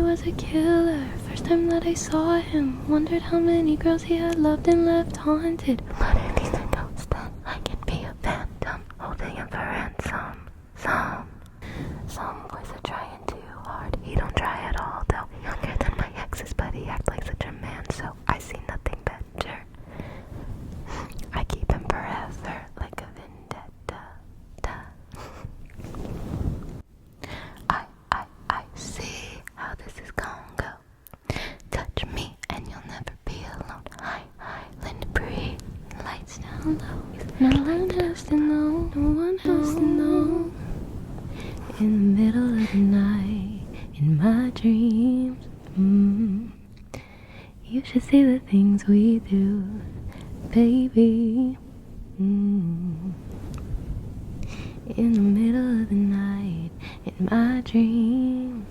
was a killer. First time that I saw him, wondered how many girls he had loved and left haunted. But if he's a ghost, then I can be a phantom, holding him for ransom. Some boys are trying too hard. He don't try at all, though. Younger than my exes, but he acts like such a man, so I see nothing better. I keep him forever, like a vendetta. I see how this is gonna go. Touch me and you'll never be alone. Island breeze, lights down low. No one has to know, no one has to know. In the middle of the night, in my dreams, you should see the things we do, baby. In the middle of the night, in my dreams,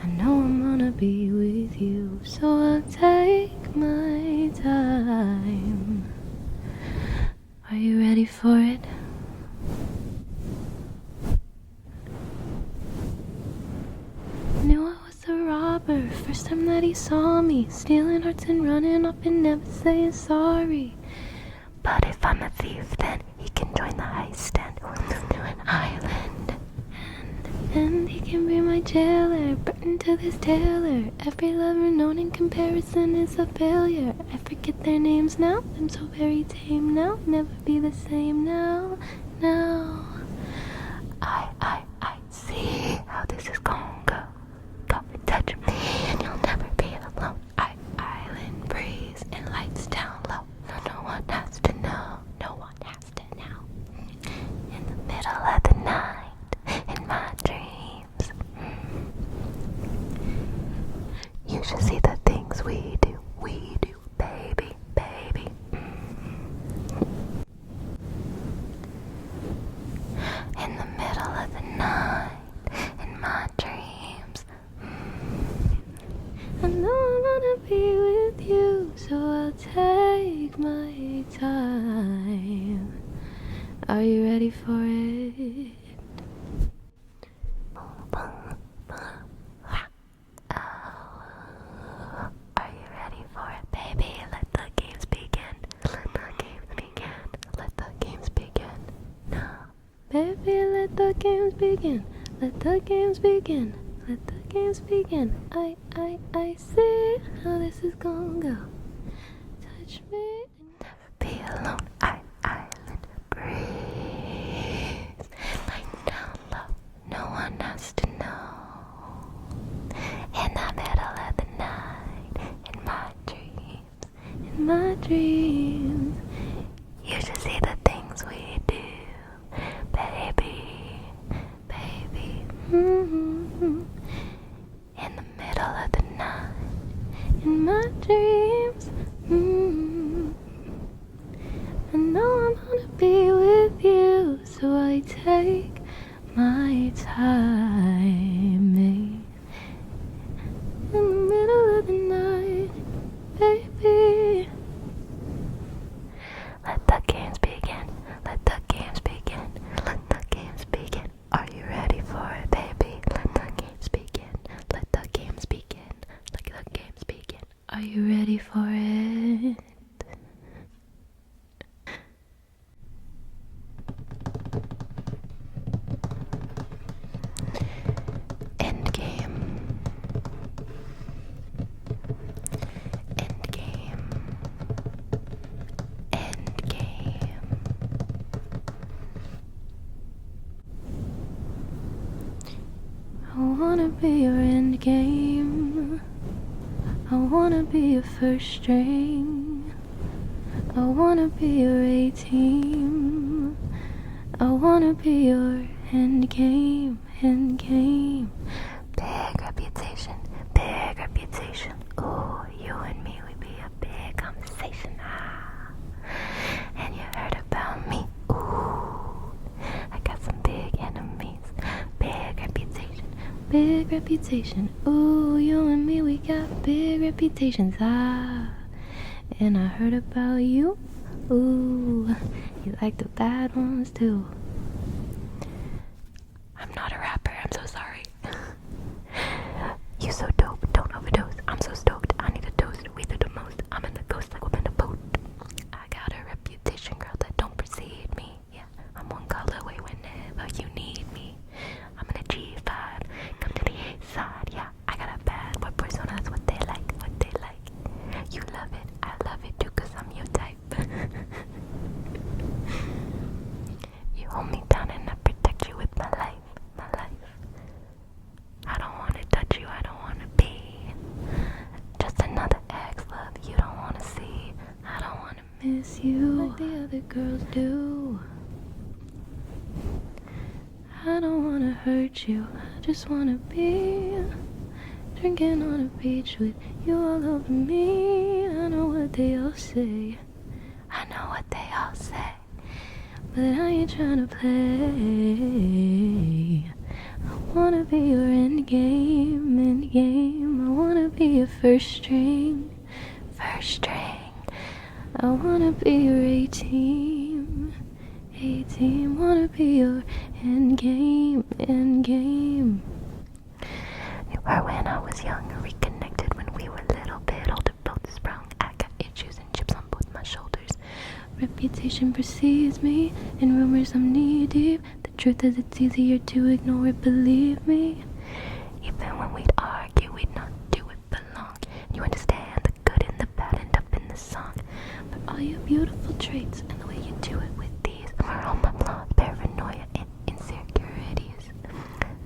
I know I'm gonna be with you, so I'll take my time. Are you ready for it? Knew I was a robber, first time that he saw me, stealing hearts and running off and never saying sorry. But if I'm a thief, then he can join the heist and we'll to an island. And he can be my jailer, Burton to this tailor. Every lover known in comparison is a failure. I forget their names now, I'm so very tame now. Never be the same now. I see how this is gonna go. Come and touch me and you'll never be alone. Island breeze and lights down low. No one has to know, no one has to know. In the middle of the night, in my dreams, you should see the things we do, baby. In the middle of the night, in my dreams, I know I'm gonna be with you, so I'll take my time. Are you ready for it? Are you ready for it, baby? Let the games begin. Let the games begin. Let the games begin. No. Baby, let the games begin. Let the games begin. Let the games begin. I see how this is gonna go. Touch me and never be alone. Island breeze, light down low. No one has to know. In the middle of the night, in my dreams, you should see the things we do, baby. In the middle of the night, in my dreams, I know I'm gonna be with you, so I take my time. In the middle of the night, baby. Let the games begin. Let the games begin. Let the games begin. Are you ready for it, baby? Let the games begin. Let the games begin. Let the games begin. Are you ready for it? I wanna be your endgame. I wanna be your first string. I wanna be your A-team. I wanna be your endgame. Big reputation. Ooh, you and me would be a big conversation. And you heard about me. Ooh, I got some big enemies. Big reputation. Ooh, you and me, we got big reputations. And I heard about you. Ooh, you like the bad ones too. I'm not a rapper, I'm so sorry. you like the other girls do. I don't wanna hurt you, I just wanna be drinking on a beach with you all over me. I know what they all say, I know what they all say, but I ain't tryna play. I wanna be your end game, end game. I wanna be your first string, first string. I wanna be your A-team, A-team. Wanna be your end game, end game. Knew her when I was young, reconnected when we were a little bit older, both sprung. I got issues and chips on both my shoulders. Reputation precedes me, in rumors I'm knee deep. The truth is it's easier to ignore it, believe me. Even when we'd argue, we'd not do it for long. You understand the good and the bad end up in the song. But all your beautiful traits and the way you do it with these are all my flaws, paranoia and insecurities.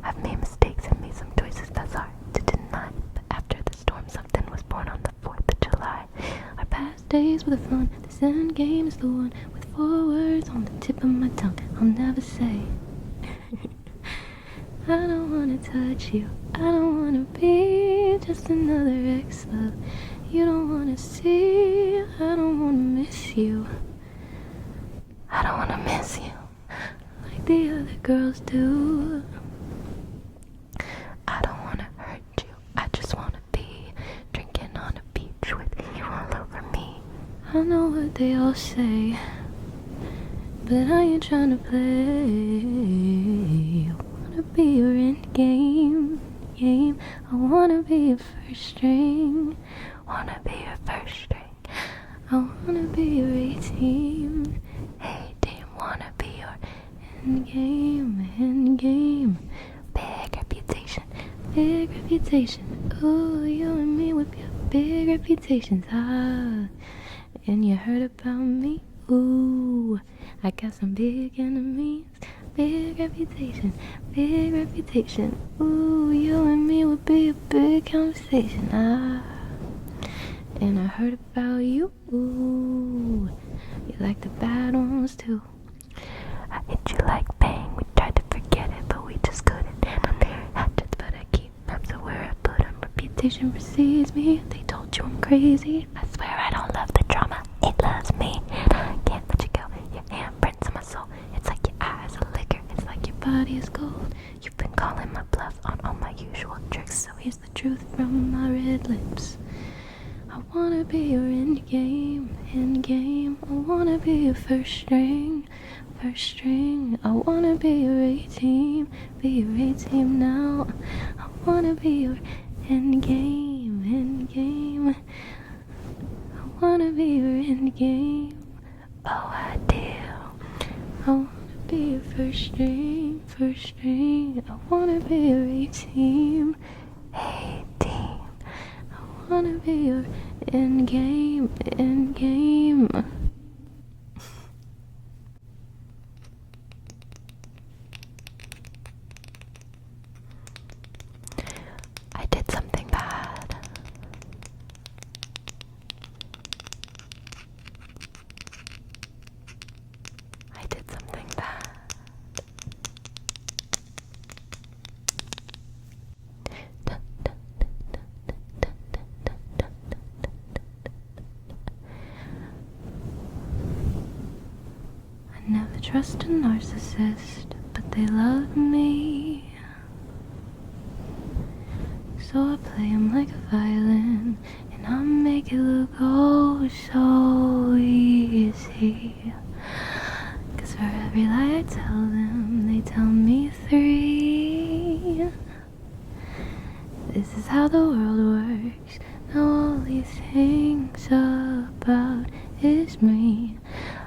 I've made mistakes and made some choices that's hard to deny. But after the storm, something was born on the 4th of July. Our past days were the fun. This end game is the one with 4 words on the tip of my tongue I'll never say. I don't wanna touch you, I don't wanna be just another ex-love you don't wanna see. I don't wanna miss you, I don't wanna miss you like the other girls do. I don't wanna hurt you, I just wanna be drinking on a beach with you all over me. I know what they all say, but I ain't tryna play. I wanna be your end game, game. I wanna be your first string, wanna be your first string. I wanna be your A-team, A-team. Wanna be your end game, end game. Big reputation, big reputation. Ooh, you and me with your big reputations. Ah, and you heard about me? Ooh, I got some big enemies. Big reputation, big reputation. Ooh, you and me would be a big conversation. Ah, and I heard about you. Ooh, you like the bad ones too. I hit you like bang. We tried to forget it, but we just couldn't. My parents hatchets, but I keep them, so where I put them. Reputation precedes me. They told you I'm crazy. I swear I don't love the drama. It loves me. I can't let you go. Your handprints on my soul. It's like your eyes are liquor. It's like your body is gold. You've been calling my bluff on all my usual tricks, so here's the truth from my red lips. I wanna be your end game, end game. I wanna be your first string, first string. I wanna be your A-team, be your A-team now. I wanna be your end game, end game. I wanna be your end game. Oh, I do. I wanna be your first string, first string. I wanna be your A-team, A-team. I wanna be your end game, end game. I did something bad. I did something bad. I never trust a narcissist, but they love me. So I play him like a violin, and I make it look oh so easy. Cause for every lie I tell them, they tell me 3. This is how the world works. Now all he thinks about is me.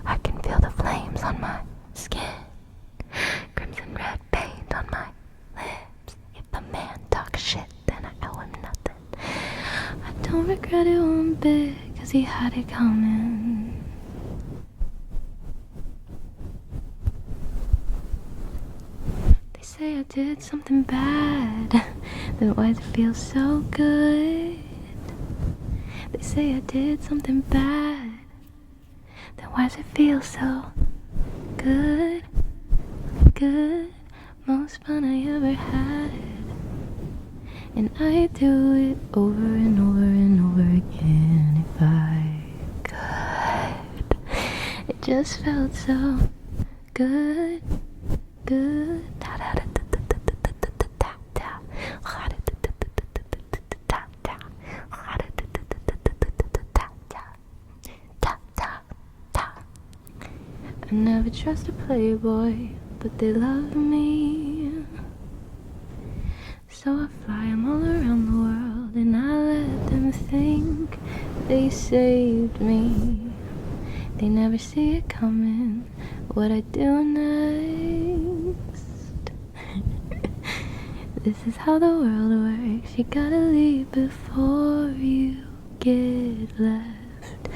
I can feel the flames on my skin, crimson red paint on my lips. If a man talks shit, then I owe him nothing. I don't regret it one bit, cause he had it coming. They say I did something bad, then why does it feel so good? They say I did something bad, then why Why does it feel so good, good? Most fun I ever had. And I do it over and over and over again if I could. It just felt so good, good. I never trust a playboy, but they love me. So I fly them all around the world, and I let them think they saved me. They never see it coming, what I do next. This is how the world works. You gotta leave before you get left.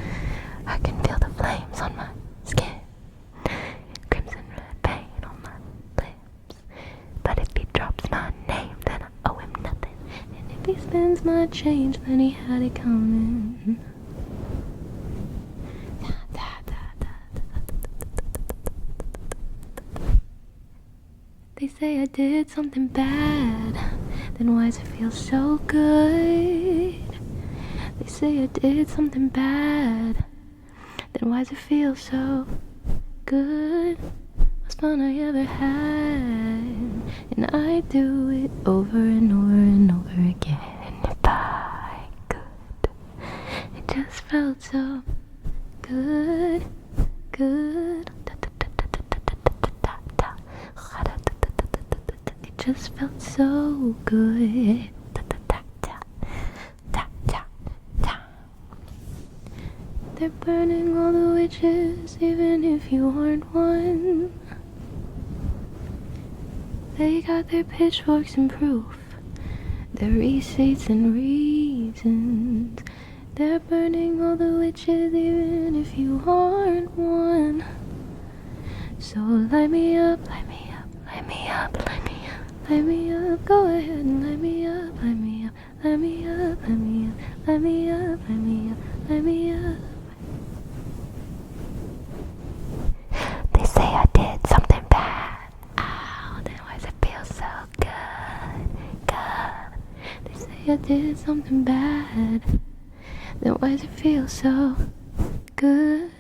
I can feel the flames on my skin, crimson red paint on my lips. But if he drops my name, then I owe him nothing. And if he spends my change, then he had it coming. They say I did something bad, then why does it feel so good? They say I did something bad, then why does it feel so good? Most fun I ever had, and I do it over and over and over again if I could. It just felt so good, good. It just felt so good. They're burning all the witches, even if you aren't one. They got their pitchforks and proof, their receipts and reasons. They're burning all the witches, even if you aren't one. So light me up, light me up, light me up, light me up, light me up. Go ahead and light me up, light me up, light me up, light me up, light me up, light me up, light me up. They say I did something bad. Oh, then why does it feel so good, good? They say I did something bad, then why does it feel so good?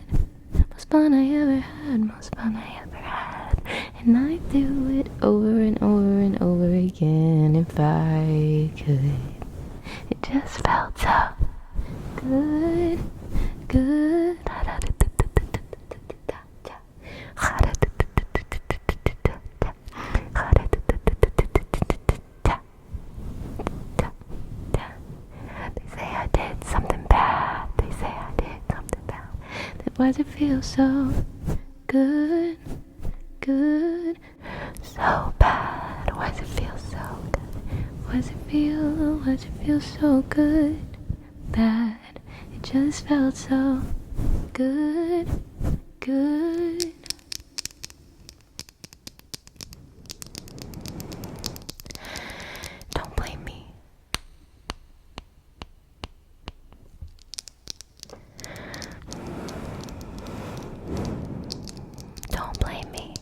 Most fun I ever had, most fun I ever had. And I do it over and over and over again if I could. It just felt so good, good. They say I did something bad. They say I did something bad. Then why does it feel so good, good, so bad? Why does it feel so good? Why does it feel so good, bad? It just felt so good, good. Don't blame me. Don't blame me.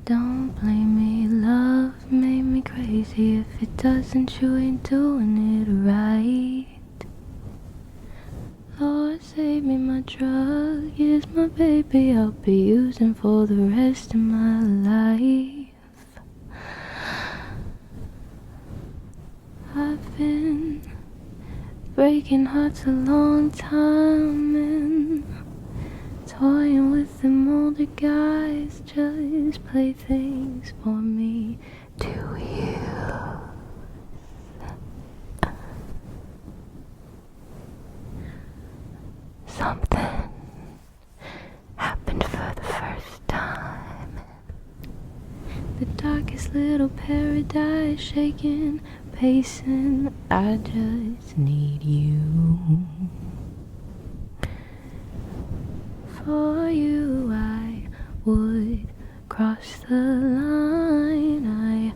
Don't blame me. Love made me crazy. If it doesn't, you ain't doing it right. Lord, save me, my drug is my baby. I'll be using for the rest of my life. I've been breaking hearts a long time and toying with them older guys, just play things for me to use. Something happened for the first time. The darkest little paradise shaking, pacing. I just need you. For you I would cross the line. I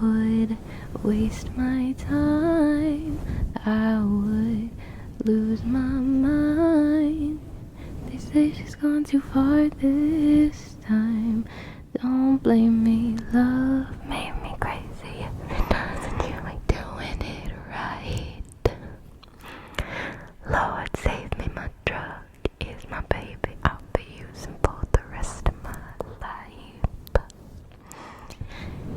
would waste my time. I would lose my mind. They say she's gone too far this time. Don't blame me, love made me crazy. If it doesn't, you ain't doing it right. Lord save me, my drug is my baby. I'll be using for the rest of my life.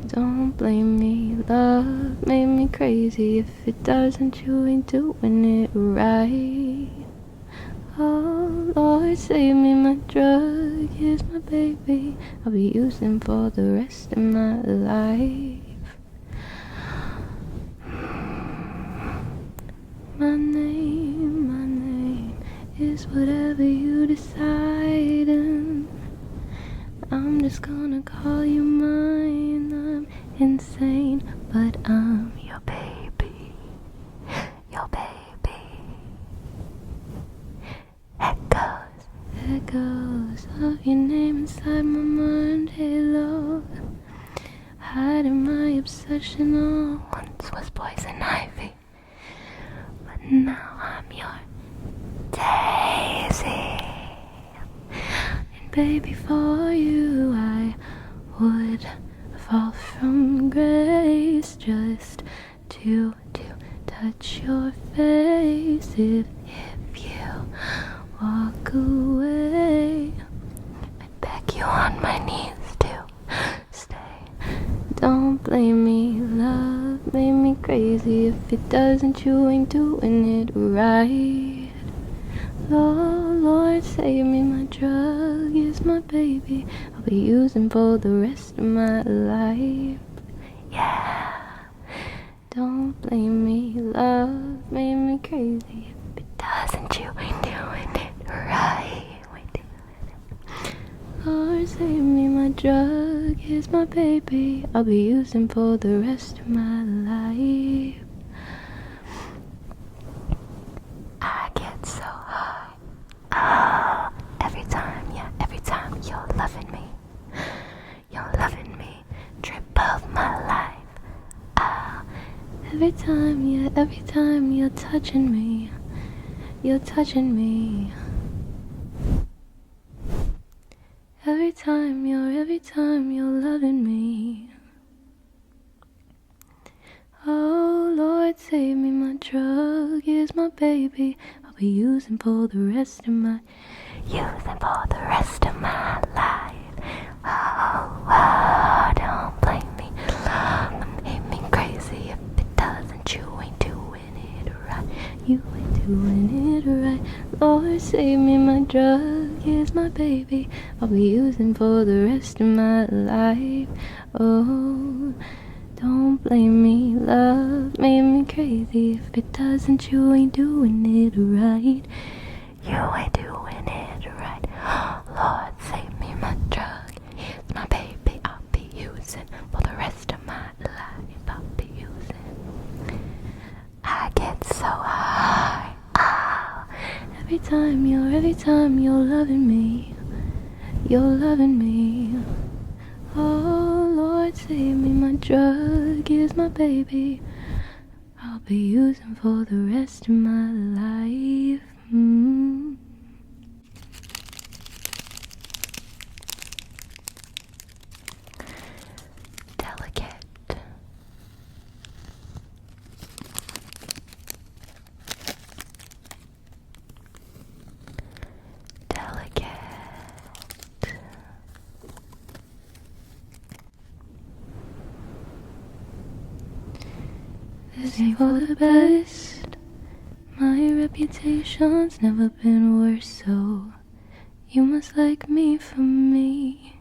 Don't blame me, love made me crazy. If it doesn't, you ain't doing it right. Oh, Lord, save me, my drug is my baby. I'll be using for the rest of my life. My name is whatever you decide. And I'm just gonna call you mine. I'm insane, but I'm your baby. Your baby. Echoes of your name inside my mind, halo. Hiding my obsession, all once was poison ivy, but now I'm your daisy. And baby, for you I would fall from grace just to touch your face. If you walk away, I'd beg you on my knees to stay. Don't blame me, love made me crazy. If it doesn't, you ain't doing it right. Lord, save me, my drug is my baby. I'll be using for the rest of my life. Yeah. Don't blame me, love made me crazy. If it doesn't, you ain't doing it right. Lord, save me, my drug is my baby. I'll be using for the rest of my life. I get so high. Oh, every time you're loving me. You're loving me. Trip of my life. Oh, every time you're touching me. You're touching me. Every time you're loving me. Oh, Lord, save me, my drug is my baby. I'll be using for the rest of my life. Oh, don't blame me. Love made me crazy. If it doesn't, you ain't doing it right. You ain't doing it right. Lord, save me, my drug is my baby. I'll be using for the rest of my life. Oh, don't blame me, love made me crazy. If it doesn't, you ain't doing it right. You ain't doing it right. Lord, save me, my drug is my baby. I'll be using for the rest of my life. I'll be using. I get so high. Oh. Every time you're loving me. You're loving me. Oh, Lord, save me, my drug is my baby. I'll be using for the rest of my life. Delicate. This ain't for the best. My reputation's never been worse, so you must like me for me.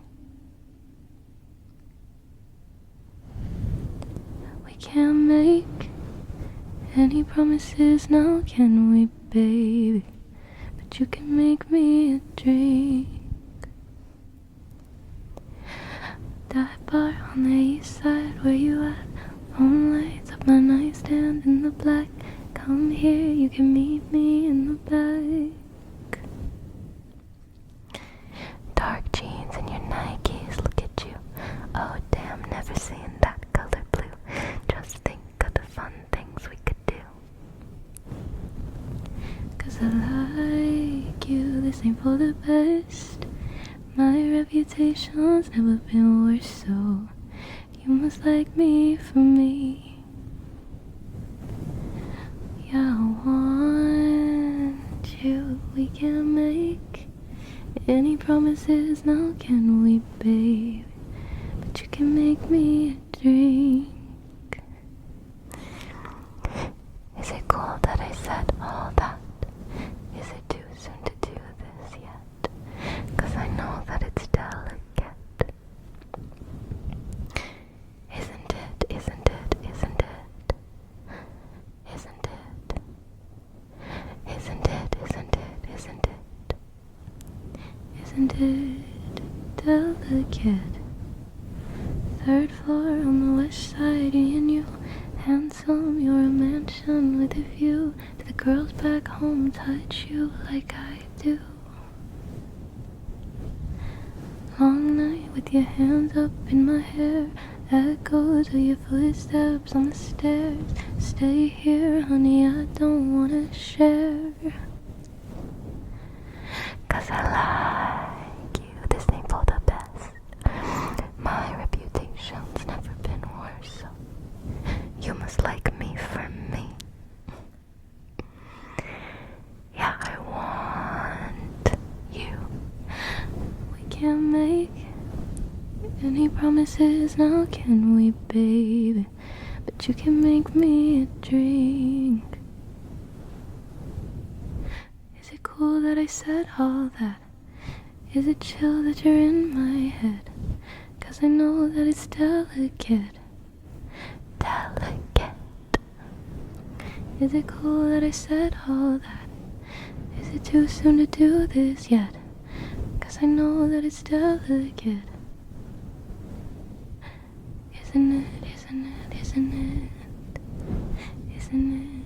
We can't make any promises now, can we, baby? But you can make me a drink. Dive bar on the east side, where you at? Phone lights up my nightstand in the black. Come here, you can meet me in the back. Dark jeans and your Nikes, look at you. Oh damn, never seen that color blue. this ain't for the best. My reputation's never been worse, so you must like me for me. Yeah, I want you. We can't make any promises now, can we, babe? But you can make me a drink. Is it cool that I said all that? Is it too soon to do this yet? 'Cause I know that it's delicate. Isn't it, isn't it, isn't it? Isn't it? Isn't it, isn't it, isn't it? Isn't it delicate? Third floor on the west side, and you handsome, you're a mansion with a view. Do the girls back home touch you like I do? Long night with your hands up in my hair, echoes of your footsteps on the stairs. Stay here, honey, I don't wanna share. 'Cause I like you, this ain't for the best. My reputation's never been worse, so you must like me for me. Yeah, I want you. We can't make any promises now, can we, baby? But you can make me a drink. Is it cool that I said all that? Is it chill that you're in my head? 'Cause I know that it's delicate. Delicate. Is it cool that I said all that? Is it too soon to do this yet? 'Cause I know that it's delicate. Isn't it, isn't it, isn't it? Isn't it?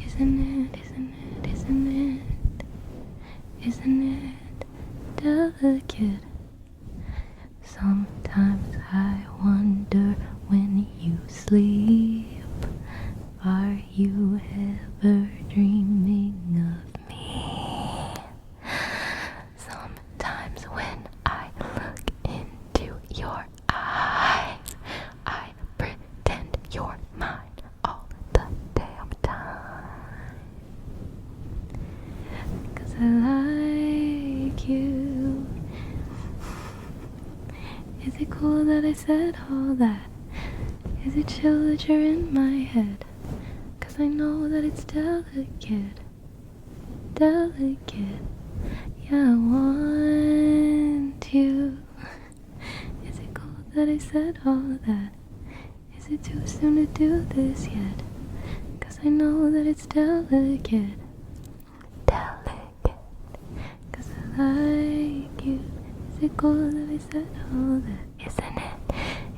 Isn't it, isn't it, isn't it? Isn't it delicate? Sometimes I wonder when you sleep, are you ever dreaming of me? Sometimes when I look into your eyes, I pretend you're mine all the damn time. 'Cause I like you. Is it cool that I said all that? Is it chill that you're in my head? 'Cause I know that it's delicate. Delicate. Yeah, I want you. Is it cool that I said all that? Is it too soon to do this yet? 'Cause I know that it's delicate. Delicate. 'Cause I like you. Is it cool that I said all that? Isn't it?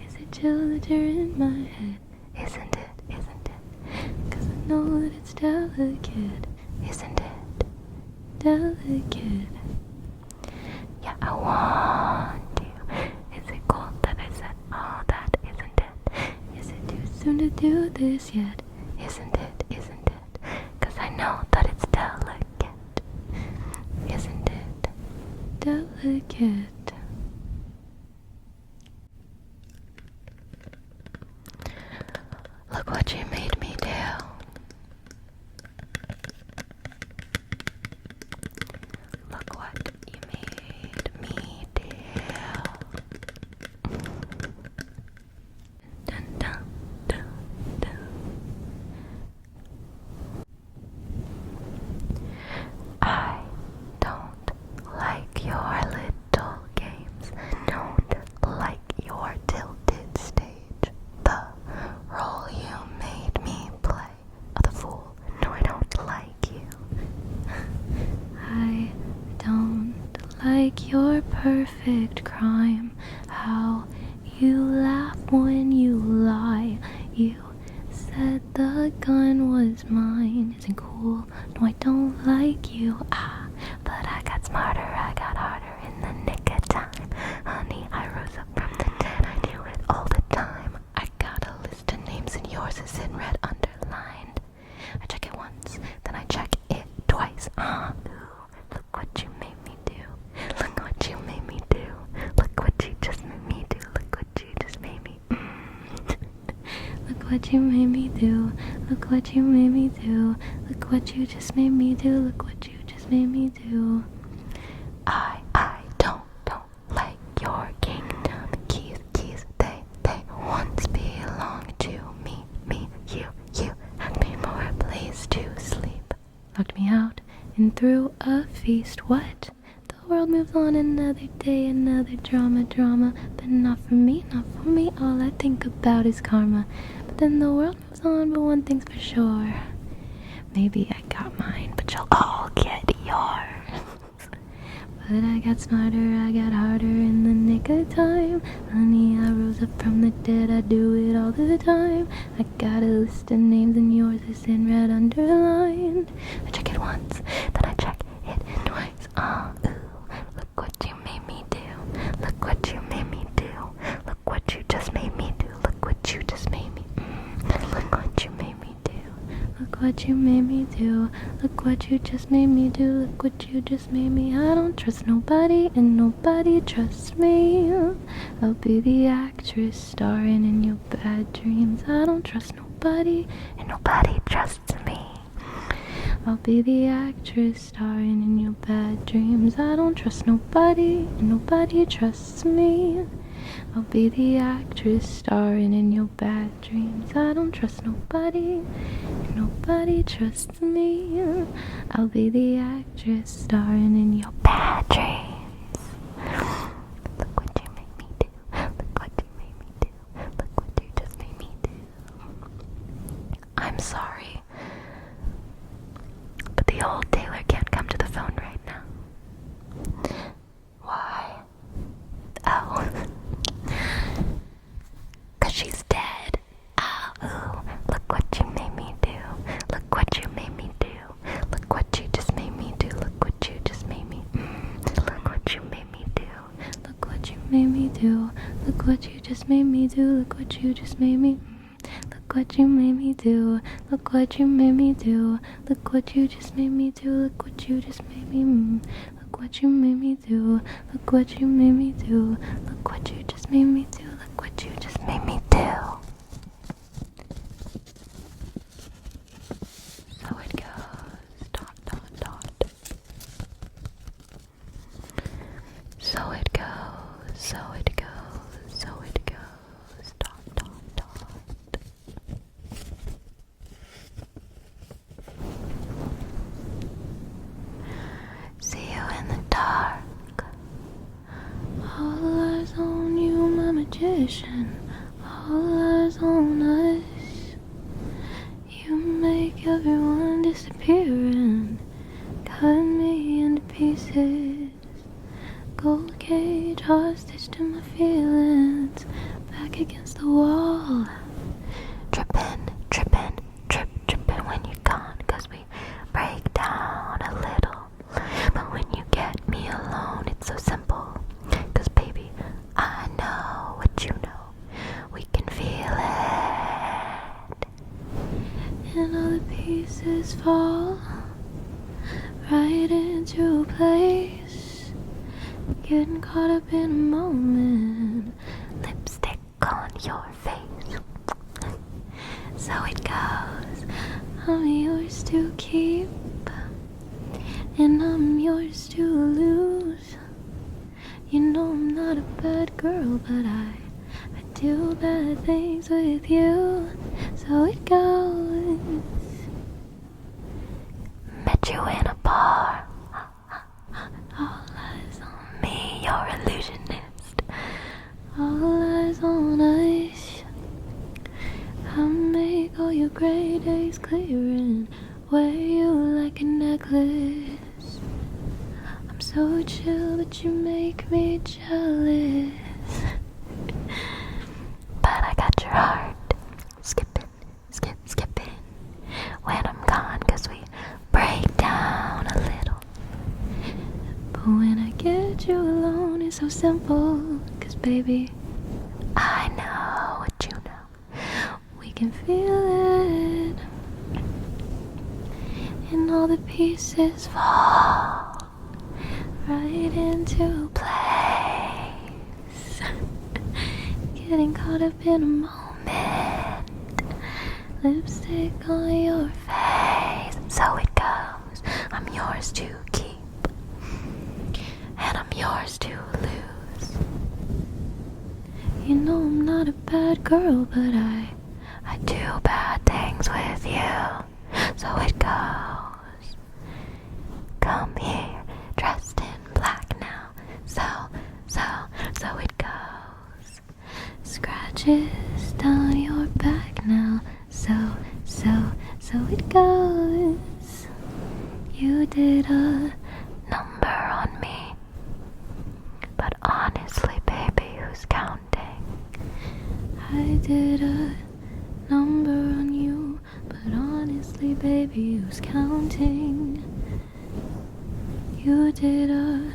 Is it chill that you're in my head? Isn't it? Isn't it? 'Cause I know that it's delicate. Isn't it? Delicate. Yeah, I want you. Is it cool that I said all that? Isn't it? Is it too soon to do this yet? Isn't it? Isn't it? 'Cause I know that it's delicate. Isn't it? Delicate. Look what you made me do. Look what you made me do. Dun, dun, dun, dun. I don't like your little games. Don't like your tilted stage. The role you made me play of the fool. No, I don't like you. I don't like your perfect crime. How you laugh when you lie. You said the gun was mine. Isn't cool. No, I don't like you. But I got smarter. I got harder in the nick of time. Honey, I rose up from the dead. I knew it all the time. I got a list of names and yours is in red underlined. I check it once, then I check it twice. Ooh, Look what you made me do. Look what you made me do. Look what you just made me do. Look what you just made me do. I don't like your kingdom. Keys, they once belonged to me, you had me for a place to sleep. Locked me out and threw a feast. What? The world moves on, another day, another drama, but not for me. All I think about is karma. But then the world moves on, but one thing's for sure. Maybe I got mine, but you'll all get yours. But I got smarter, I got harder in the nick of time. Honey, I rose up from the dead, I do it all the time. I got a list of names and yours is in red underlined. I check it once, then I check it twice. Ooh, look what you made me do. Look what you made me do. Look what you just made me do. Look what you just made me Look what you made me do. Look what you made me do. Look what you just made me do. Look what you just made me. I don't trust nobody and nobody trusts me. I'll be the actress starring in your bad dreams. I don't trust nobody and nobody trusts me. I'll be the actress starring in your bad dreams. I don't trust nobody and nobody trusts me. I'll be the actress starring in your bad dreams. I don't trust nobody and nobody trusts me. I'll be the actress starring in your bad dreams. Look what you made me do. Look what you made me do. Look what you just made me do. I'm sorry, but the old Taylor can't come to the phone right now. Why? Oh. 'Cause she's dead. Oh, look what you made me do. Look what you made me do. Look what you just made me do. Look what you just made me. Look what you made me do. Look what you made me do. Look what you just made me do. Look what you just made me. Look what you made me do. Look what you made me do. Look what you just made me do. Look what you just made me. Look what you made me do. Look what you made me do. Look what you just made me do. Look what you just made me do. So it goes. Dot. So it goes. So it goes. So it goes. Dot. See you in the dark. All eyes on you, my magician. All eyes on us. You make everyone disappear and cut me into pieces. Gold cage, hostage to my feelings. Back against the wall. Trippin' when you're gone. 'Cause we break down a little. But when you get me alone, it's so simple. 'Cause baby, I know what you know. We can feel it. And all the pieces fall right into place. Getting caught up in a moment. Lipstick on your face. So it goes. I'm yours to keep, and I'm yours to lose. You know I'm not a bad girl, but I do bad things with you. So it goes. Met you in a bar. All eyes on me, you're illusionist. All eyes on us. I make all your gray days clear and wear you like a necklace. I'm so chill, but you make me jealous. But I got your heart skipping when I'm gone, 'cause we break down a little. But when I get you alone, it's so simple. 'Cause baby, I know what you know. We can feel it. And all the pieces fall right into place. Getting caught up in a moment. lipstick on your face. So it goes, I'm yours to keep, and I'm yours to lose. You know I'm not a bad girl, but I do bad things with you. So it goes, come here, dressed in black now. So it goes. Scratches down your back now. So it goes. You did a number on me, but honestly, baby, who's counting? I did a number on you, but honestly, baby, who's counting? You did a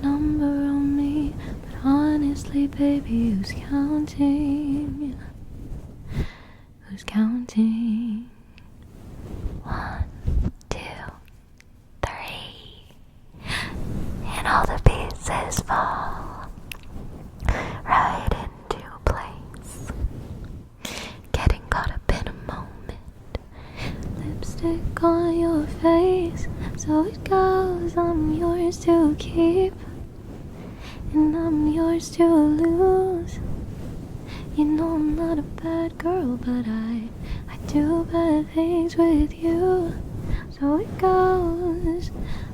number on me, but honestly, baby, who's counting? Who's counting? 1, 2, 3, and all the pieces fall right into place. Getting caught up in a moment. Lipstick on your face. So it goes, I'm yours to keep, and I'm yours to lose. You know I'm not a bad girl, but I do bad things with you. So it goes,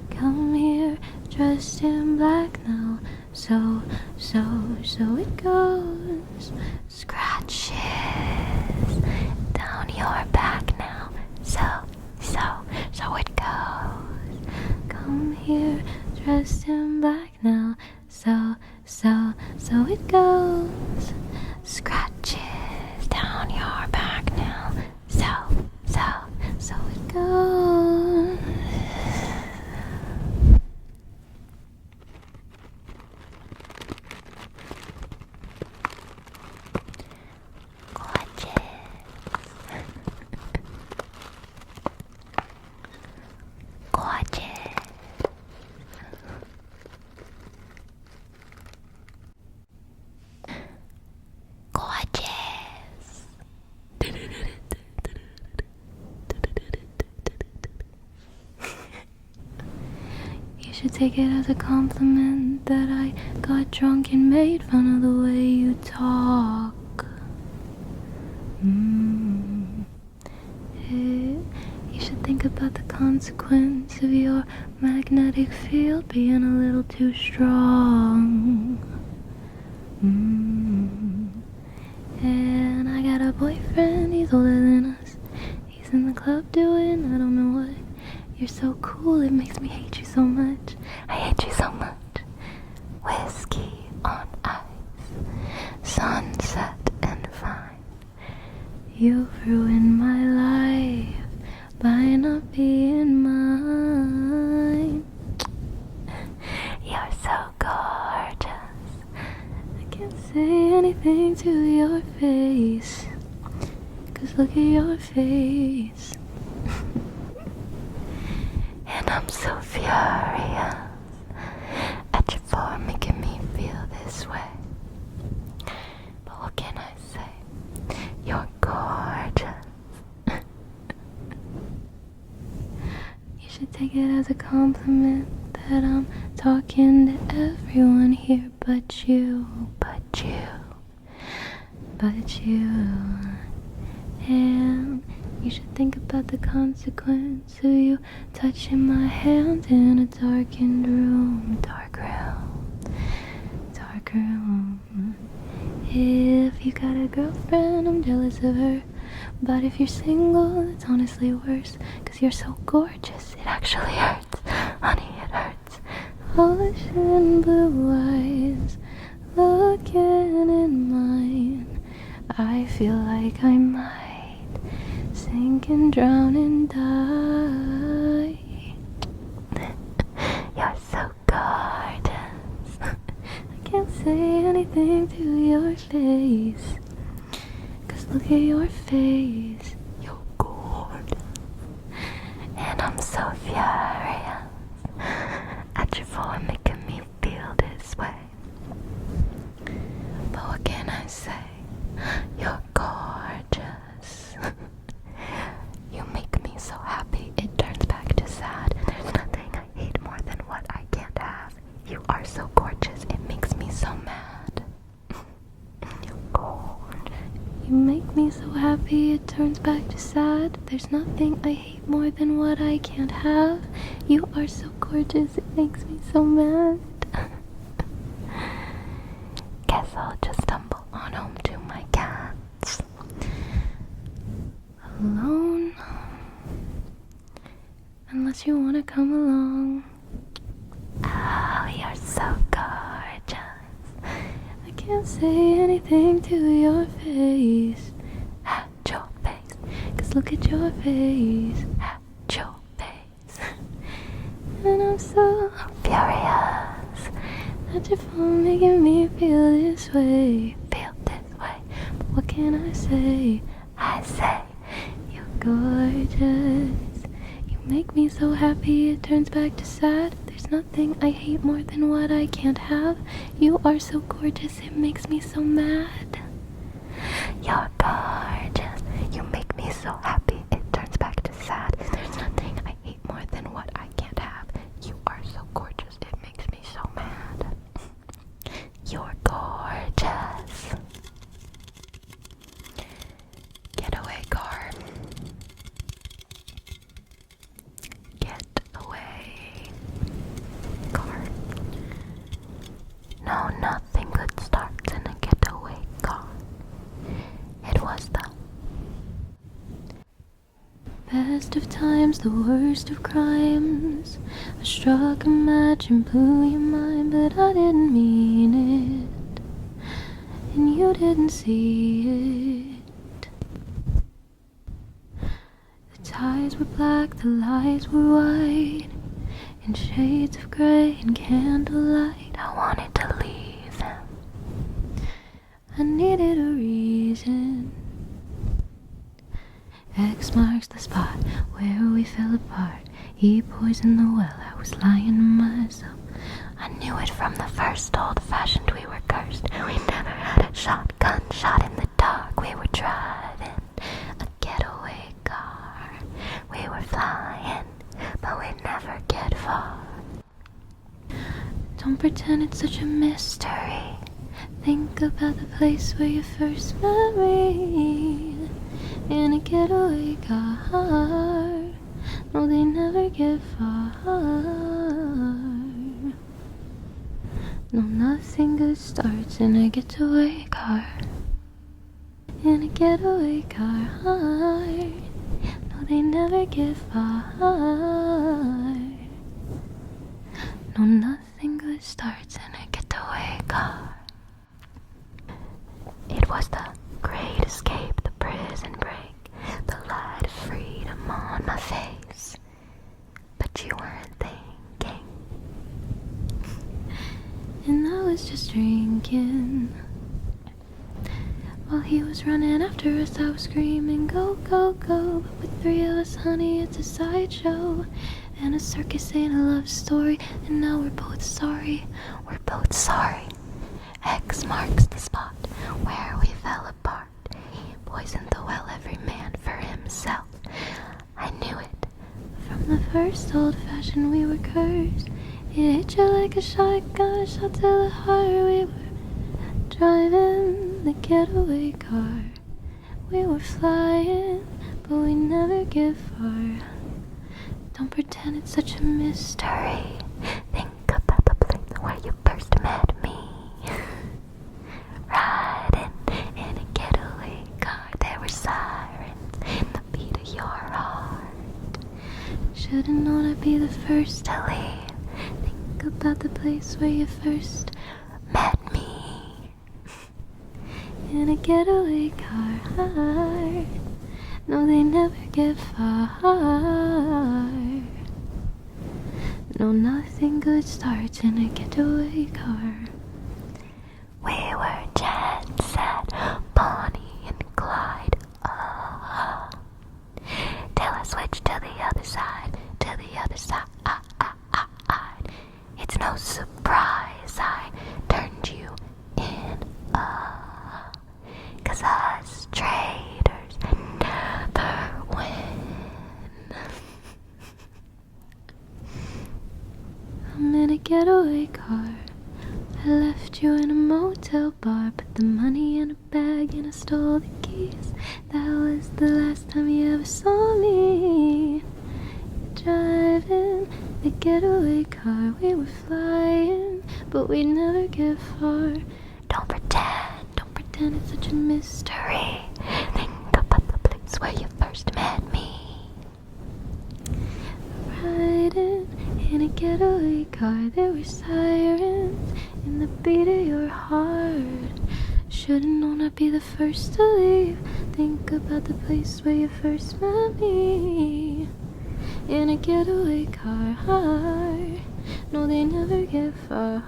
come here, dressed in black now. So it goes. Scratches down your back now. So it goes. Come here, dressed in black now. So it goes. Scratches down your back now. So it goes. You should take it as a compliment that I got drunk and made fun of the way you talk. You should think about the consequence of your magnetic field being a little too strong. And I got a boyfriend, he's older than us. He's in the club doing I don't know what. You're so cool, it makes me hate you so much. I hate you so much. Whiskey on ice, sunset and fine. You've ruined my life by not being mine. You're so gorgeous, I can't say anything to your face, 'cause look at your face. And I'm so furious at you for making me feel this way. But what can I say? You're gorgeous. You should take it as a compliment that I'm talking to everyone here but you. And you should think about the consequence of you touching my hand in a darkened room. Dark room. If you got a girlfriend, I'm jealous of her. But if you're single, it's honestly worse, 'cause you're so gorgeous, it actually hurts. Honey, it hurts. Ocean blue eyes looking in mine. I feel like I might sink and drown and die. You're so gorgeous. I can't say anything to your face, 'cause look at your face. You're gorgeous. And I'm so furious at you for making me feel this way. But what can I say? You're gorgeous. make me so happy it turns back to sad. There's nothing I hate more than what I can't have. You are so gorgeous, it makes me so mad. Guess I'll just stumble on home to my cats. Alone, unless you wanna come along. Oh, you're so gorgeous. I can't say anything to your face. At your face. 'Cause look at your face. At your face. And I'm so furious that your phone making me feel this way. Feel this way. But what can I say? I say you're gorgeous. You make me so happy it turns back to sad. There's nothing I hate more than what I can't have. You are so gorgeous, it makes me so mad. You're gorgeous. You make me so happy it turns back to sad. There's nothing I hate more than what I can't have. You are so gorgeous, it makes me so mad. You're gorgeous. Getaway car. Getaway car. No, nothing good starts in a getaway car. It was the best of times, the worst of crimes. I struck a match and blew your mind, but I didn't mean it, and you didn't see it. The ties were black, the lights were white, in shades of grey and candlelight. I wanted to leave him. I needed a reason. X marks the spot where we fell apart. He poisoned the well, I was lying to myself. I knew it from the first, old-fashioned we were cursed. We never had a shotgun shot in the dark. We were driving a getaway car. We were flying, but we'd never get far. Don't pretend it's such a mystery. Think about the place where you first met me. In a getaway car. No, they never get far. No, nothing good starts in a getaway car. In a getaway car. No, they never get far. No, nothing good starts in a getaway car. It was the great escape, the prison break, the light of freedom on my face. But you weren't thinking. And I was just drinking. While he was running after us, I was screaming, go, go, go. But with three of us, honey, it's a sideshow. And a circus ain't a love story. And now we're both sorry. We're both sorry. X marks the spot where we fell apart. He poisoned the well, every man for himself. I knew it. From the first old-fashioned we were cursed. It hit you like a shotgun, shot to the heart. We were driving the getaway car. We were flying, but we never get far. Don't pretend it's such a mystery. Think about the place where you first met me. Riding in a getaway car, there were sirens in the beat of your heart. Should've known I'd be the first to leave. Think about the place where you first met me. In a getaway car. No, they never get far. No, nothing good starts in a getaway car. We were jet set, Bonnie and Clyde. Till I switched to the other side, to the other side. It's no surprise I turned you in. 'Cause us traitors never win. I'm in a getaway car. I left you in a motel bar, put the money in a bag and I stole the key. keys. That was the last time you ever saw me. Driving the getaway car, we were flying, but we'd never get far. Don't pretend it's such a mystery. Think about the place where you first met me. Riding in a getaway car, there were sirens in the beat of your heart. Should've known I'd be the first to leave. Think about the place where you first met me. In a getaway car, no, they never get far.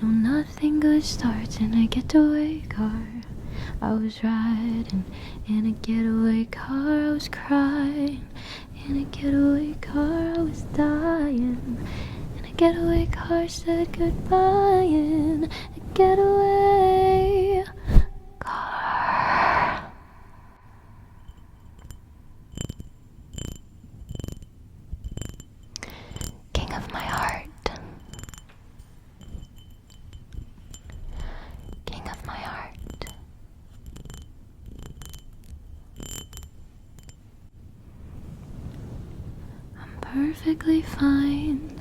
No, nothing good starts in a getaway car. I was riding in a getaway car, I was crying. In a getaway car, I was dying. In a getaway car, said goodbye. In a getaway car. King of my heart. King of my heart. Perfectly fine,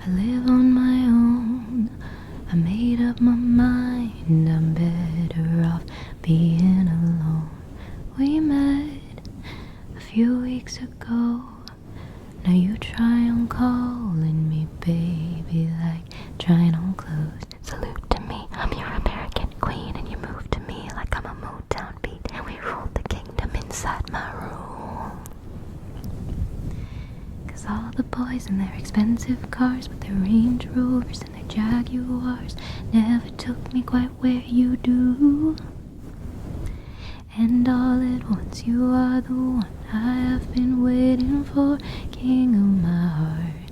I live on my own. I made up my mind, I'm better off being alone. We met a few weeks ago. Now you try on calling me baby, like trying on clothes. Salute to me, I'm your American queen, and you move to me like I'm a Motown beat, and we rule the kingdom inside my room. All the boys in their expensive cars with their Range Rovers and their Jaguars never took me quite where you do. And all at once you are the one I have been waiting for, king of my heart,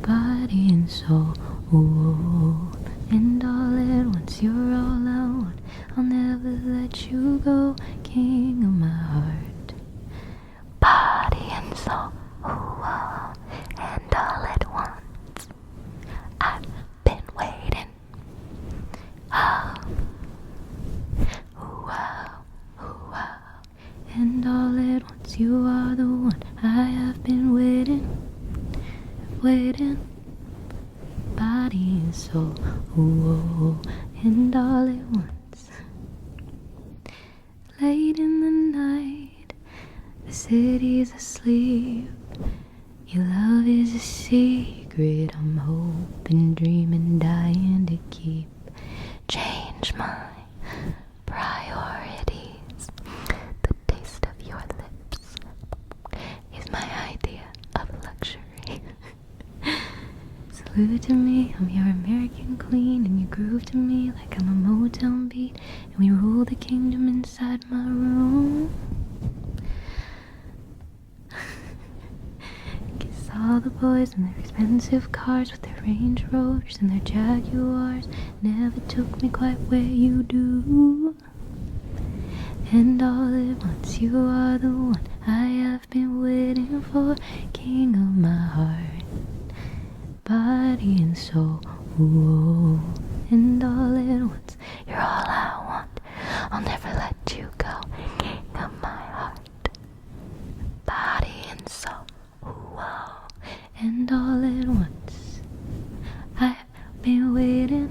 body and soul. Ooh. And all at once you're all I want, I'll never let you go, king of my heart, body and soul. Ooh, and all at once I've been waiting. Oh, ooh, ooh, and all at once you are the one I have been waiting, body and soul. Ooh, and all at once. Late in the night, the city's asleep. Your love is a secret I'm hoping, dreaming, dying to keep. Change my priorities. The taste of your lips is my idea of luxury. Salute to me, I'm your American queen, and you groove to me like I'm a Motown beat, and we rule the kingdom inside my room. All the boys in their expensive cars with their Range Rovers and their Jaguars never took me quite where you do. And all at once you are the one I have been waiting for, king of my heart, body and soul. Ooh. And all at once you're all I want, I'll never let you go, king of my heart, body and soul. Ooh. And all at once I've been waiting.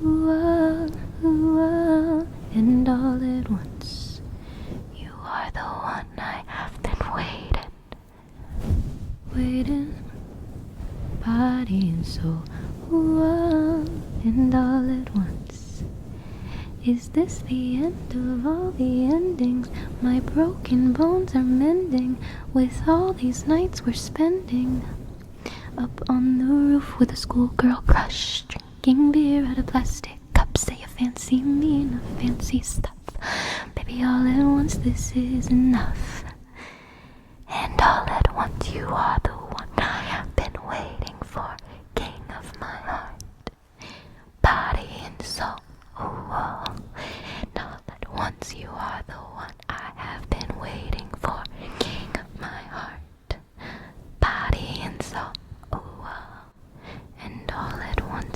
Ooh, and all at once you are the one I have been waiting, body and soul. Ooh, and all at once. Is this the end of all the endings? My broken bones are mending with all these nights we're spending up on the roof with a schoolgirl crush, drinking beer out of plastic cups. Say you fancy me, not fancy stuff. Baby, all at once this is enough. And all at once you are the one I have been waiting for, king of my heart, body and soul. Ooh, and all at once you are the one I have been waiting for, king of my heart, body and soul. Ooh, and all at once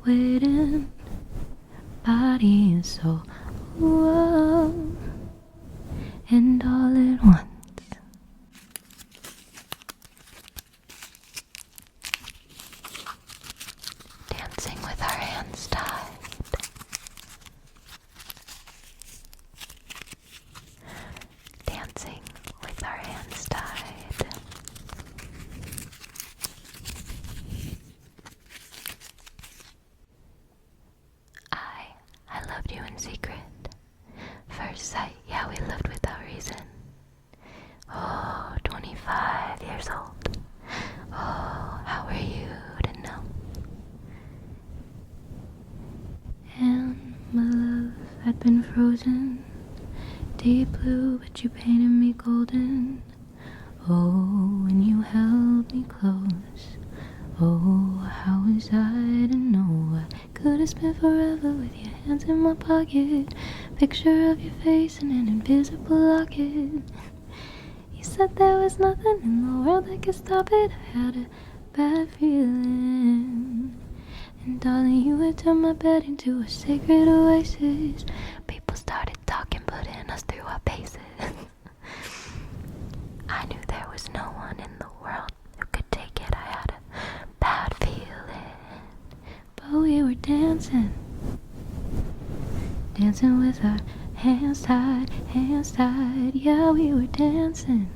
waiting, body and soul, whoa, and all at once. Dancing with our hands tied. Dancing with our hands tied. I loved you in secret. First sight, yeah, we loved without reason. Oh, 25 years old. Oh, how were you to know? And my love had been frozen, deep blue, but you painted me golden. Oh, when you held me close. Oh, how was I to know I could have spent forever with your hands in my pocket? Picture of your face in an invisible locket. You said there was nothing in the world that could stop it. I had a bad feeling. And darling, you had turned my bed into a sacred oasis. People started talking, putting us through our paces. I knew there was no one in the world who could take it. I had a bad feeling. But we were dancing. Dancing with our hands tied, hands tied. Yeah, we were dancing.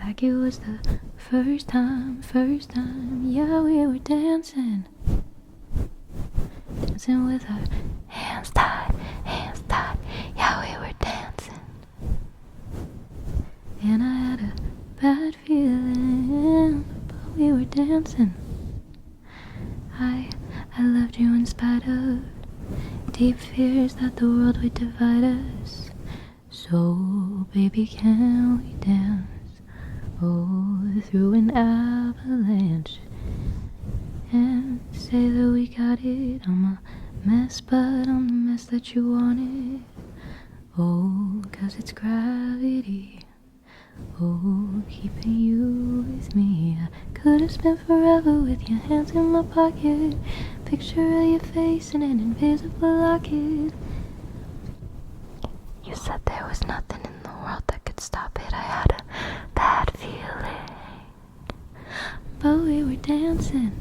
Like it was the first time, first time. Yeah, we were dancing. Dancing with our hands tied, hands tied. Yeah, we were dancing. And I had a bad feeling, but we were dancing. I loved you in spite of deep fears that the world would divide us. So, baby, can we dance? Oh, through an avalanche. And say that we got it. I'm a mess, but I'm the mess that you wanted. Oh, 'cause it's gravity. Oh, keeping you with me. I could have spent forever with your hands in my pocket. Picture of your face in an invisible locket. You said there was nothing in the world that could stop it. I had a bad feeling. But we were dancing.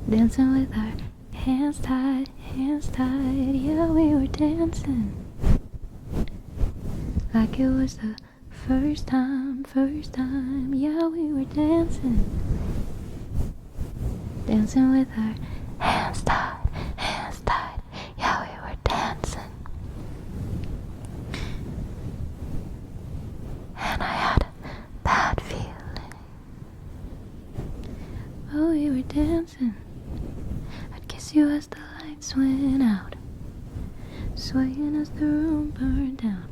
Dancing with our hands tied, hands tied. Yeah, we were dancing. Like it was the first time, first time. Yeah, we were dancing. Dancing with our hands tied, hands tied. Yeah, we were dancing. And I had a bad feeling. Oh, we were dancing. I'd kiss you as the lights went out, swaying as the room burned down.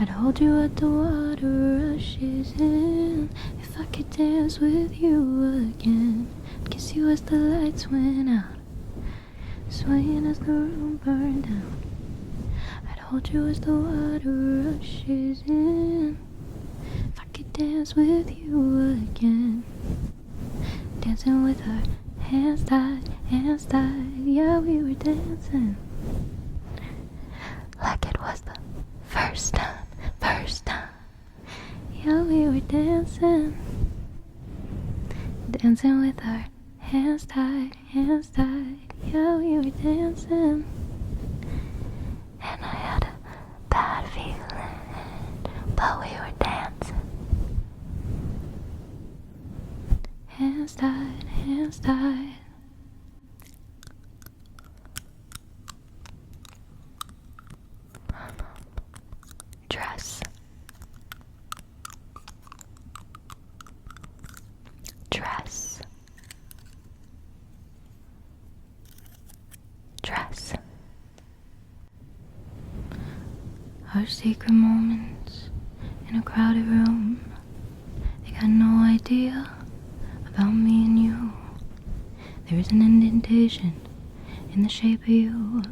I'd hold you at the water rushes in. If I could dance with you again, I'd kiss you as the lights went out, swaying as the room burned down. I'd hold you as the water rushes in. If I could dance with you again, dancing with our hands tied, hands tied. Yeah, we were dancing. Like it was the first time. First time, yeah, we were dancing. Dancing with our hands tied, hands tied. Yeah, we were dancing. And I had a bad feeling, but we were dancing. Hands tied, hands tied. Dress. Dress. Dress. Our secret moments in a crowded room. They got no idea about me and you. There's an indentation in the shape of you.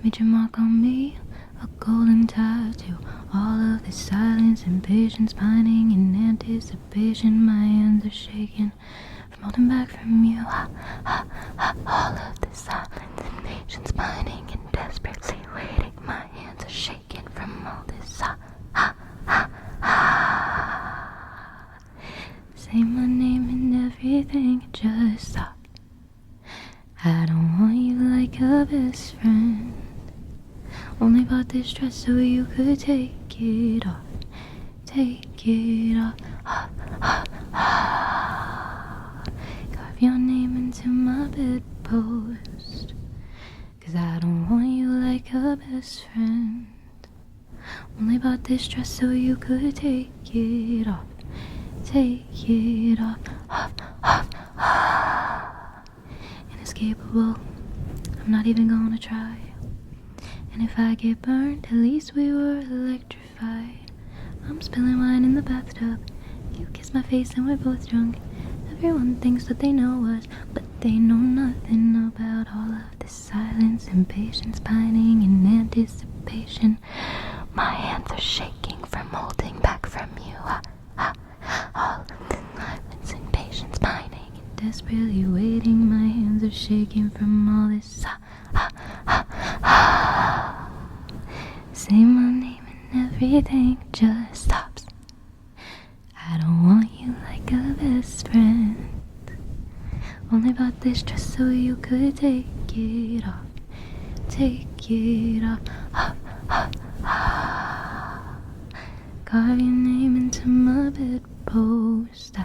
Made your mark on me, a golden tattoo. All of this silence and patience, pining in anticipation. My hands are shaking from holding back from you. All of the silence and patience pining and desperately waiting. My hands are shaking from all this. Say my name and everything just stop. I don't want you like a best friend. Only bought this dress so you could take it off. Take it off. Carve your name into my bedpost. 'Cause I don't want you like a best friend. Only bought this dress so you could take it off. Take it off. Inescapable. I'm not even gonna try. And if I get burned, at least we were electrified. I'm spilling wine in the bathtub. You kiss my face and we're both drunk. Everyone thinks that they know us, but they know nothing about all of this silence and patience, pining and anticipation. My hands are shaking from holding back from you. All of this silence and patience, pining and desperately waiting. My hands are shaking from all this. Say my name and everything just stops. I don't want you like a best friend. Only bought this dress so you could take it off. Take it off. Carve your name into my bedpost.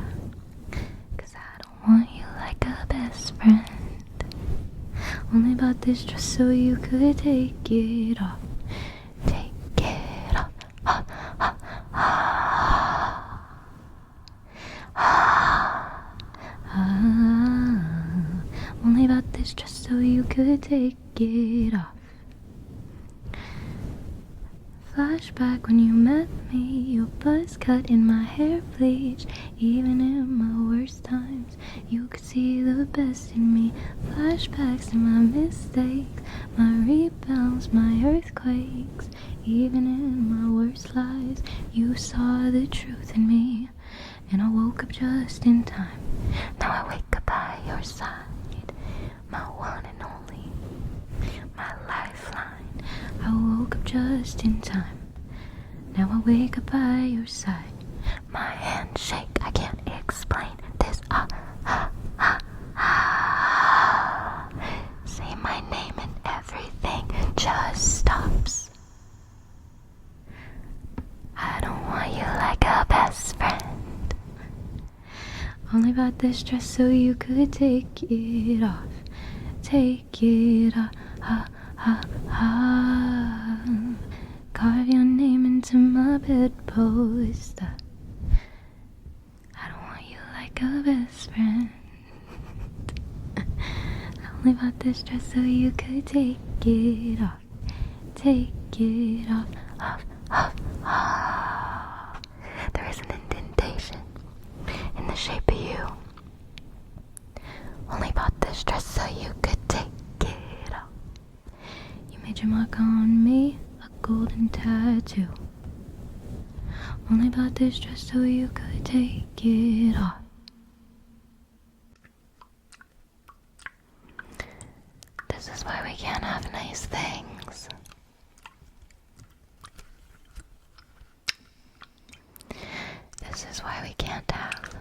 'Cause I don't want you like a best friend. Only bought this dress so you could take it off. Take it off. Only bought this dress so you could take it off. Flashback when you met me, your buzz cut and my hair bleached. Even in my worst times, you could see the best in me. Flashbacks to my mistakes, my rebounds, my earthquakes. Even in my worst lies, you saw the truth in me. And I woke up just in time. Now I wake up by your side, my one and only, my lifeline. I woke up just in time. Now I wake up by your side. My hands shake, I can't explain this. Say my name and everything just stops. I don't want you like a best friend. Only bought this dress so you could take it off. Take it off. Carve your name into my bedpost. I don't want you like a best friend. I only bought this dress so you could take it off. Take it off. There is an indentation in the shape of you. Only bought this dress so you could take it off. You made your mark on me, a golden tattoo. Only bought this dress so you could take it off. This is why we can't have nice things. This is why we can't have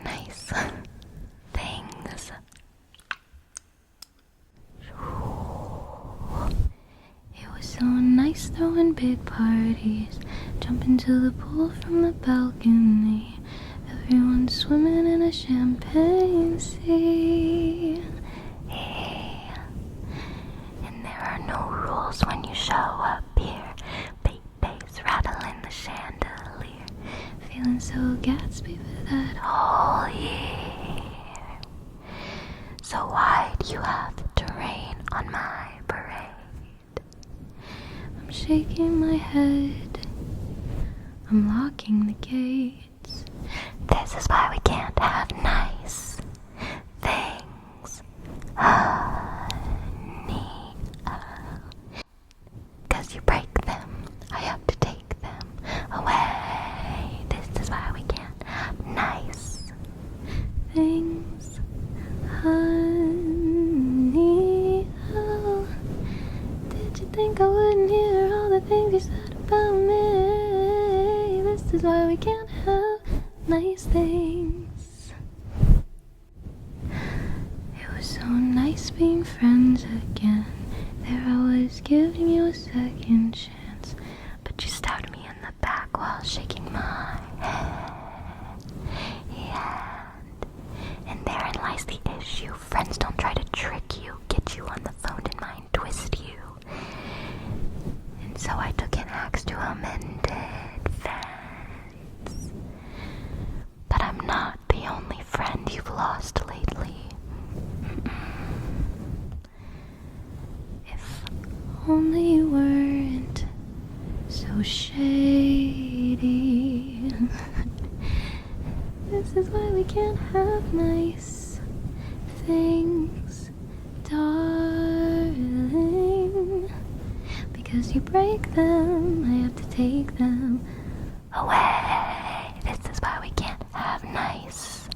nice things. It was so nice throwing big parties, jumping to the pool from the balcony. Everyone swimming in a champagne sea. And there are no rules when you show up here. Bass rattling the chandelier. Feeling so Gatsby for that whole year. So why do you have to rain on my parade? I'm shaking my head. I'm locking the gates. This is why we can't have nice things, honey. 'Cause you break them, I have to take them away. This is why we can't have nice things, honey. Oh, did you think I wouldn't hear all the things you said about me? This is why we can't have nice things. It was so nice being friends again. There I was giving you a second chance, but you stabbed me in the back while shaking my head. Yeah. And therein lies the issue. Friends don't try to trick you, get you on the phone and mind twist you. And so I took an axe to a mended fence. But I'm not the only friend you've lost lately. If only you weren't so shady. This is why we can't have nice things, darling. Because you break them, I have to take them away. This is why we can't have nice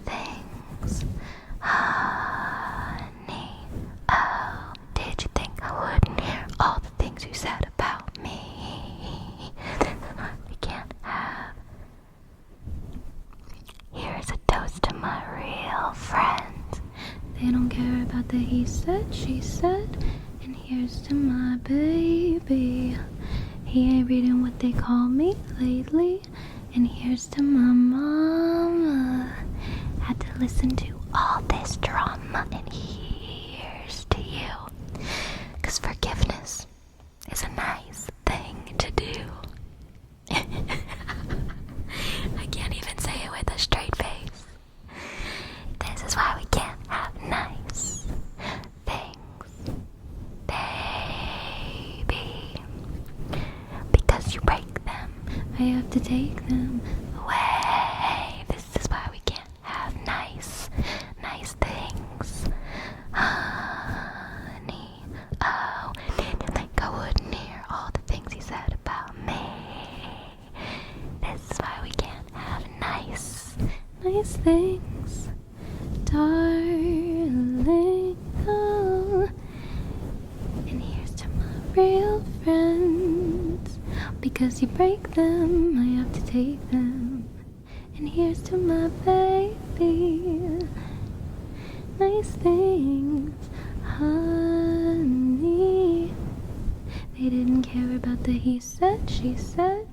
things, honey. Oh, did you think I wouldn't hear all the things you said about me? This is why we can't have. Here's a toast to my real friends. They don't care about the he said, she said. And here's to my baby. He ain't reading what they call me lately. And here's to my mama. Had to listen to all this drama. And here's to you. 'Cause forgiveness is a nice thing to do. I can't even say it with a straight face. This is why we can't have nice things, baby. Because you break them, I have to take them away. This is why we can't have nice things, honey. Oh, did you think I wouldn't hear all the things you said about me? This is why we can't have nice things, darling. Oh. And here's to my real friends. Because you break them, I have to take them. And here's to my baby. Nice things, honey. They didn't care about the he said, she said.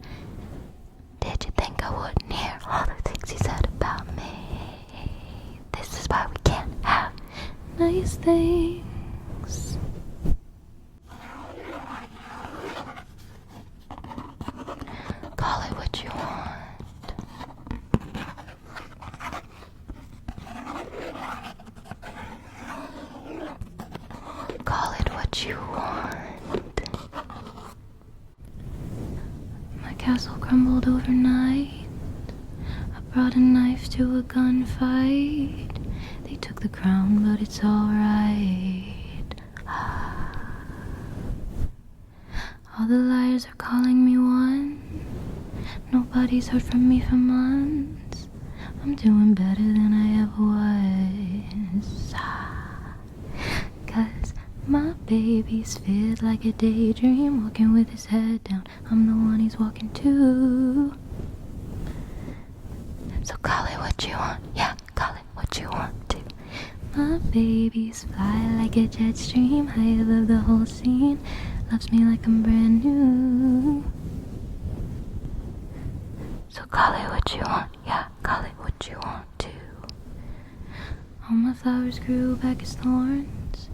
Did you think I wouldn't hear all the things you said about me? This is why we can't have nice things. Call it what you want. Call it what you want. My castle crumbled overnight. I brought a knife to a gunfight. They took the crown, but it's alright. All the liars are calling me one. Nobody's heard from me for months. I'm doing better than I ever was. 'Cause my baby's fit like a daydream, walking with his head down. I'm the one he's walking to. So call it what you want, yeah, call it what you want to. My baby's fly like a jet stream, high above the whole scene. Loves me like I'm brand new. So call it what you want, yeah, call it what you want to. All my flowers grew back as thorns.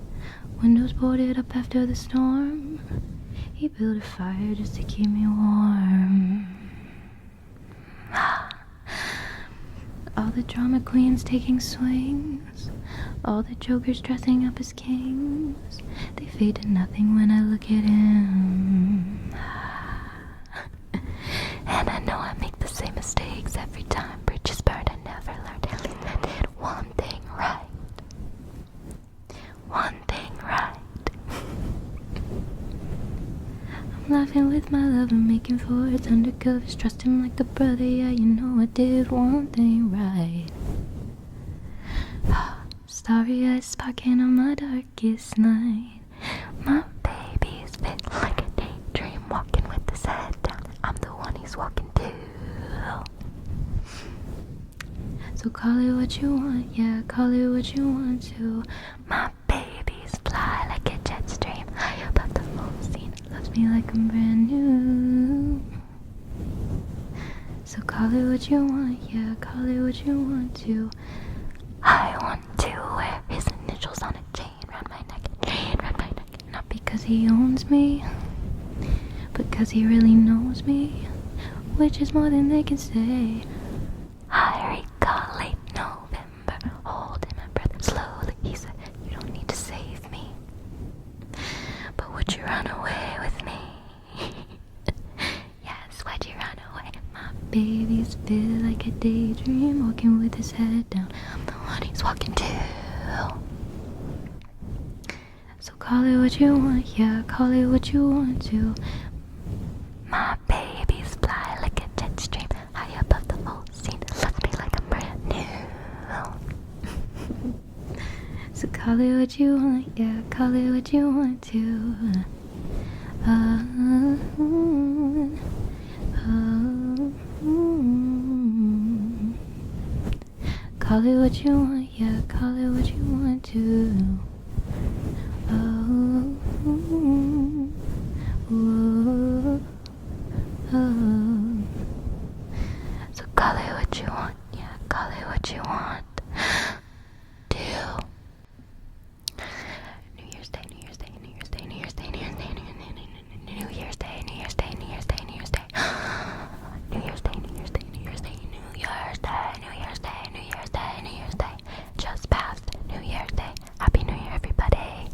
Windows boarded up after the storm. He built a fire just to keep me warm. All the drama queens taking swings. All the jokers dressing up as kings. They fade to nothing when I look at him. And I know I make the same mistakes every time. Bridges burned, I never learned. At least I did one thing right. One thing right. I'm laughing with my lover, making forwards undercovers. Trust him like a brother, yeah, you know I did one thing right. Starry-eyed sparking on my darkest night. My baby's fit like a daydream, walking with his head down. I'm the one he's walking to. So call it what you want, yeah, call it what you want to. My baby's fly like a jet stream, high above the whole scene. Loves me like I'm brand new. So call it what you want, yeah, call it what you want to. I want to wear his initials on a chain round my neck, not because he owns me, but because he really knows me, which is more than they can say. I recall late November, holding my breath slowly. He said, you don't need to save me, but would you run away with me? Yes, would you run away? My baby's feel like a daydream, walking with his head down. I'm the one he's walking to. So call it what you want, yeah, call it what you want to. My baby's fly like a jet stream, high above the whole scene. Loves me like I'm brand new. So call it what you want, yeah, call it what you want to. Call it what you want, yeah, call it what you want to. So call it what you want, yeah, call it what you want to. New Year's Day, New Year's Day, New Year's Day, New Year's Day, New Year's Day, New Year's Day, New Year's Day, New Year's Day, New Year's Day, New Year's Day, New Year's Day, New Year's Day, New Year's Day, New Year's Day, New Year's Day, New Year's Day, New Year's Day, just passed New Year's Day. Happy New Year, everybody.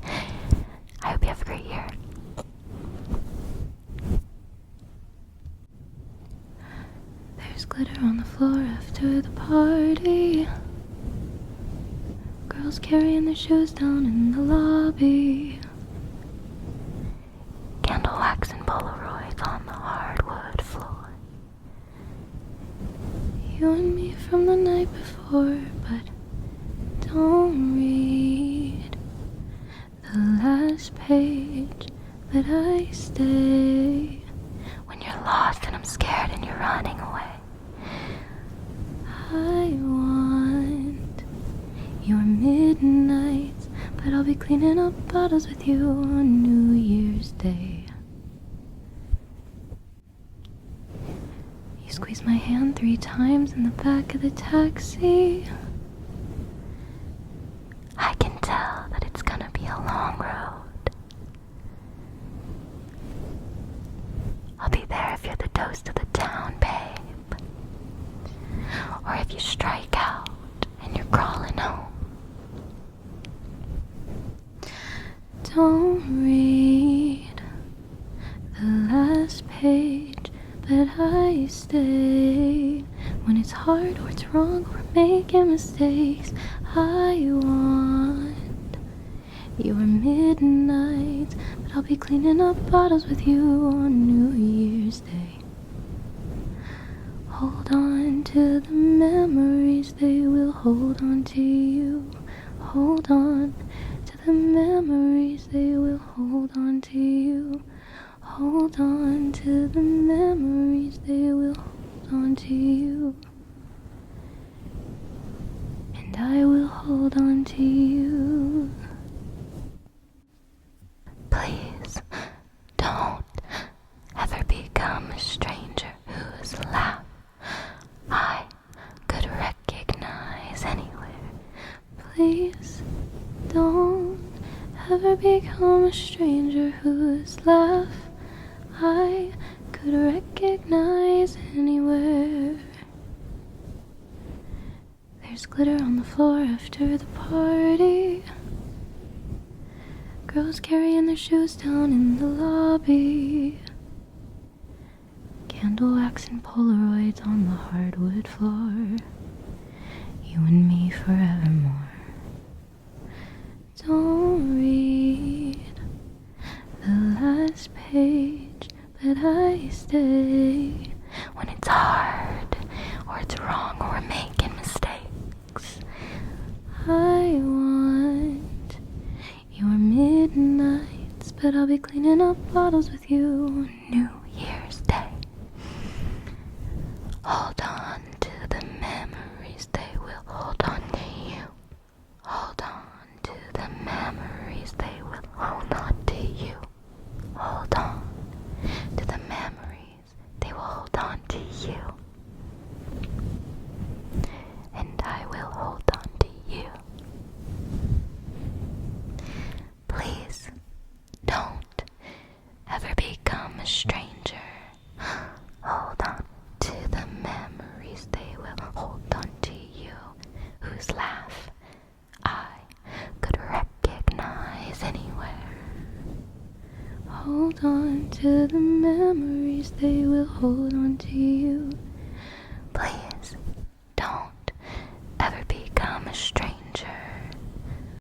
I hope you have a great year. There's glitter on the floor after the party. Girls carrying their shoes down in the lobby. Candle wax and Polaroids on the hardwood floor. You and me from the night before, but don't read the last page. But I stay when you're lost and I'm scared and you're running away. I want your midnights, but I'll be cleaning up bottles with you on New Year's Day. You squeeze my hand 3 times in the back of the taxi. I can tell that it's gonna be a long road. I'll be there if you're the toast of the town, babe. Or if you strike out and you're crawling home. Don't read the last page, but I stay when it's hard or it's wrong or we're making mistakes. I want your midnights, but I'll be cleaning up bottles with you on New Year's Day. Hold on to the memories, they will hold on to you. Hold on to the memories, they will hold on to you. Hold on to the memories, they will hold on to you. And I will hold on to you. Please don't ever become a stranger whose laugh I could recognize anywhere. Please don't ever become a stranger whose laugh I could recognize anywhere. There's glitter on the floor after the party. Girls carrying their shoes down in the lobby. Candle wax and Polaroids on the hardwood floor. You and me forevermore. Don't read the last page, but I stay when it's hard or it's wrong or we're making mistakes. I want but I'll be cleaning up bottles with you New Year's Day. Hold on to the memories, they will hold on to you. Hold on to the memories, they will hold on to you. Hold on to the memories, they will hold on to you. And I will hold on to you. Please don't ever become a stranger. Hold on to the memories, they will hold on to you. Whose laugh I could recognize anywhere. Hold on to the memories, they will hold on to you.